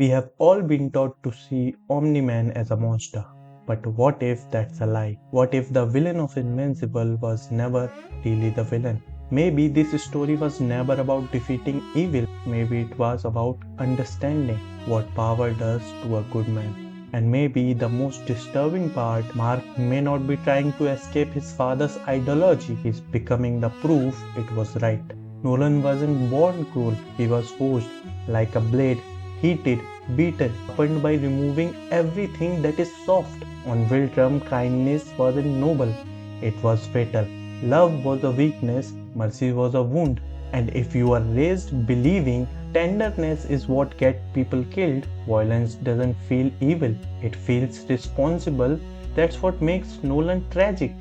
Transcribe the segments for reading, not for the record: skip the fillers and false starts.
We have all been taught to see Omni Man as a monster. But what if that's a lie? What if the villain of Invincible was never really the villain? Maybe this story was never about defeating evil. Maybe it was about understanding what power does to a good man. And maybe the most disturbing part, Mark may not be trying to escape his father's ideology. He's becoming the proof it was right. Nolan wasn't born cruel, he was forged like a blade, heated, beaten, sharpened by removing everything that is soft. On Wiltram, kindness wasn't noble, it was fatal. Love was a weakness, mercy was a wound. And if you are raised believing tenderness is what gets people killed, violence doesn't feel evil, it feels responsible. That's what makes Nolan tragic.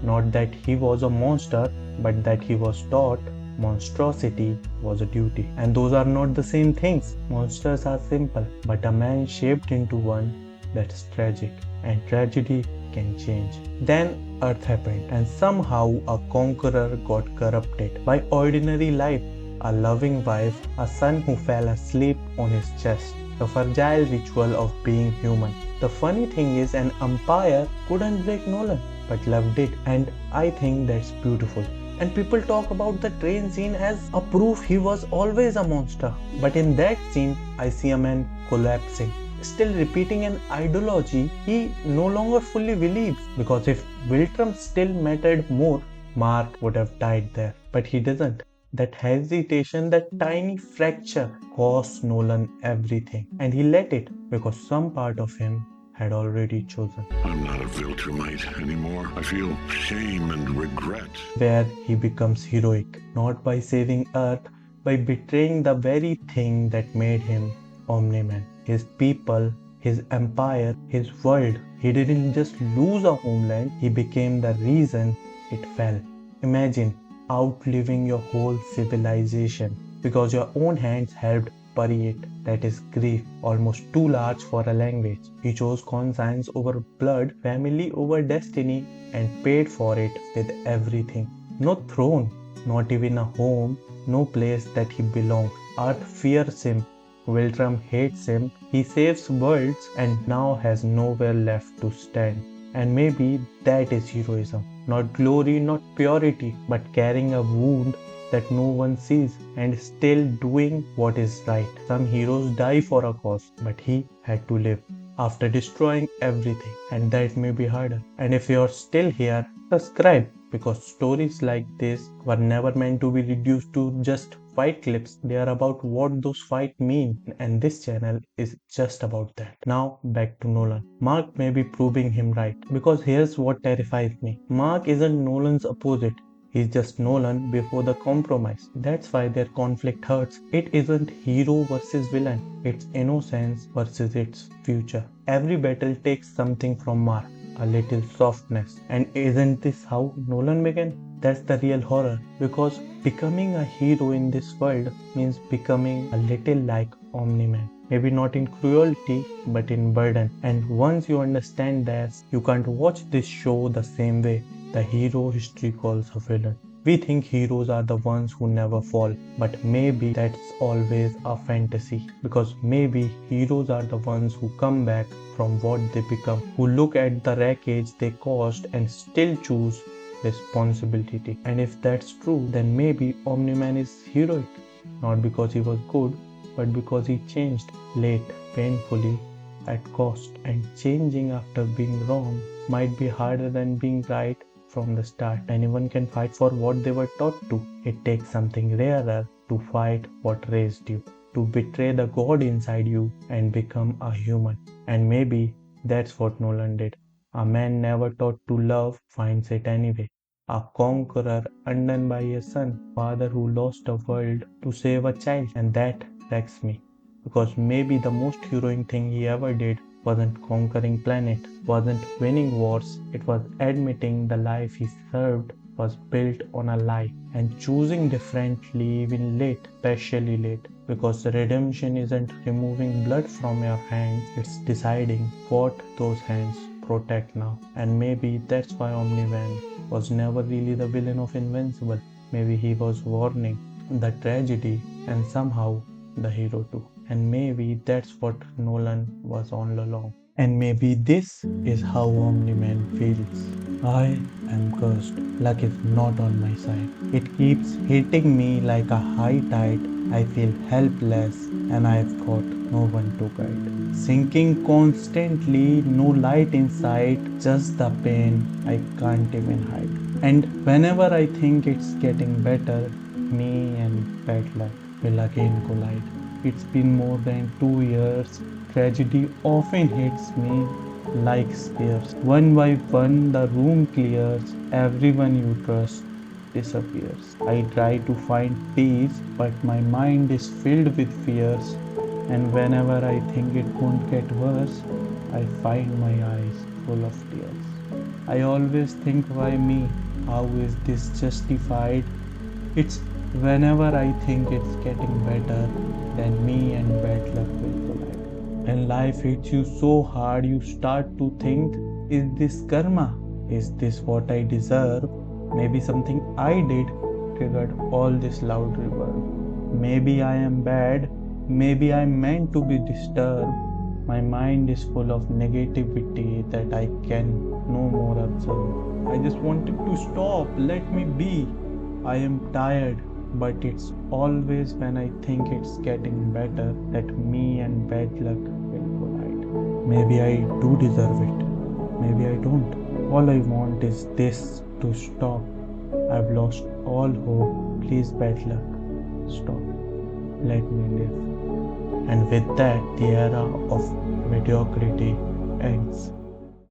Not that he was a monster, but that he was taught monstrosity was a duty. And those are not the same things. Monsters are simple, but a man shaped into one, that's tragic. And tragedy can change. Then Earth happened, and somehow a conqueror got corrupted by ordinary life, a loving wife, a son who fell asleep on his chest, the fragile ritual of being human. The funny thing is, an empire couldn't break Nolan, but love did, and I think that's beautiful. And people talk about the train scene as a proof he was always a monster. But in that scene, I see a man collapsing, still repeating an ideology he no longer fully believes. Because if Wiltram still mattered more, Mark would have died there. But he doesn't. That hesitation, that tiny fracture, cost Nolan everything. And he let it because some part of him had already chosen. I'm not a Viltrumite anymore. I feel shame and regret. Where he becomes heroic, not by saving Earth, by betraying the very thing that made him Omni Man. His people, his empire, his world. He didn't just lose a homeland, he became the reason it fell. Imagine outliving your whole civilization because your own hands helped bury it. That is grief, almost too large for a language. He chose conscience over blood, family over destiny, and paid for it with everything. No throne, not even a home, no place that he belonged. Earth fears him. Wiltram hates him. He saves worlds and now has nowhere left to stand. And maybe that is heroism. Not glory, not purity, but carrying a wound that no one sees and still doing what is right. Some heroes die for a cause, but he had to live after destroying everything, and that may be harder. And if you're still here, subscribe because stories like this were never meant to be reduced to just fight clips. They are about what those fights mean, and this channel is just about that. Now back to Nolan. Mark may be proving him right because here's what terrifies me. Mark isn't Nolan's opposite. He's just Nolan before the compromise. That's why their conflict hurts. It isn't hero versus villain, it's innocence versus its future. Every battle takes something from Mark, a little softness. And isn't this how Nolan began? That's the real horror. Because becoming a hero in this world means becoming a little like Omni Man. Maybe not in cruelty, but in burden. And once you understand that, you can't watch this show the same way the hero history calls a villain. We think heroes are the ones who never fall, but maybe that's always a fantasy. Because maybe heroes are the ones who come back from what they become, who look at the wreckage they caused and still choose responsibility. And if that's true, then maybe Omni Man is heroic, not because he was good, but because he changed late, painfully, at cost. And changing after being wrong might be harder than being right from the start. Anyone can fight for what they were taught to. It takes something rarer to fight what raised you, to betray the god inside you and become a human. And maybe that's what Nolan did. A man never taught to love finds it anyway. A conqueror undone by a son, father who lost a world to save a child, and that wrecks me. Because maybe the most heroic thing he ever did wasn't conquering planet, wasn't winning wars, it was admitting the life he served was built on a lie and choosing differently even late, especially late. Because redemption isn't removing blood from your hands, it's deciding what those hands protect now. And maybe that's why Omni Man was never really the villain of Invincible. Maybe he was warning the tragedy and somehow the hero too. And maybe that's what Nolan was all along. And maybe this is how Omni Man feels. I am cursed. Luck is not on my side. It keeps hitting me like a high tide. I feel helpless and I've got no one to guide. Sinking constantly, no light in sight, just the pain I can't even hide. And whenever I think it's getting better, me and bad luck will again collide. It's been more than 2 years. Tragedy often hits me like spears. One by one, the room clears. Everyone you trust disappears. I try to find peace, but my mind is filled with fears. And whenever I think it won't get worse, I find my eyes full of tears. I always think, why me? How is this justified? It's whenever I think it's getting better, then me and bad luck will collide. When life hits you so hard, you start to think, is this karma? Is this what I deserve? Maybe something I did triggered all this loud reverb. Maybe I am bad. Maybe I'm meant to be disturbed. My mind is full of negativity that I can no more observe. I just wanted to stop. Let me be. I am tired, but it's always when I think it's getting better that me and bad luck will collide. Maybe I do deserve it. Maybe I don't. All I want is this to stop. I've lost all hope. Please, bad luck, stop. Let me live. And with that, the era of mediocrity ends.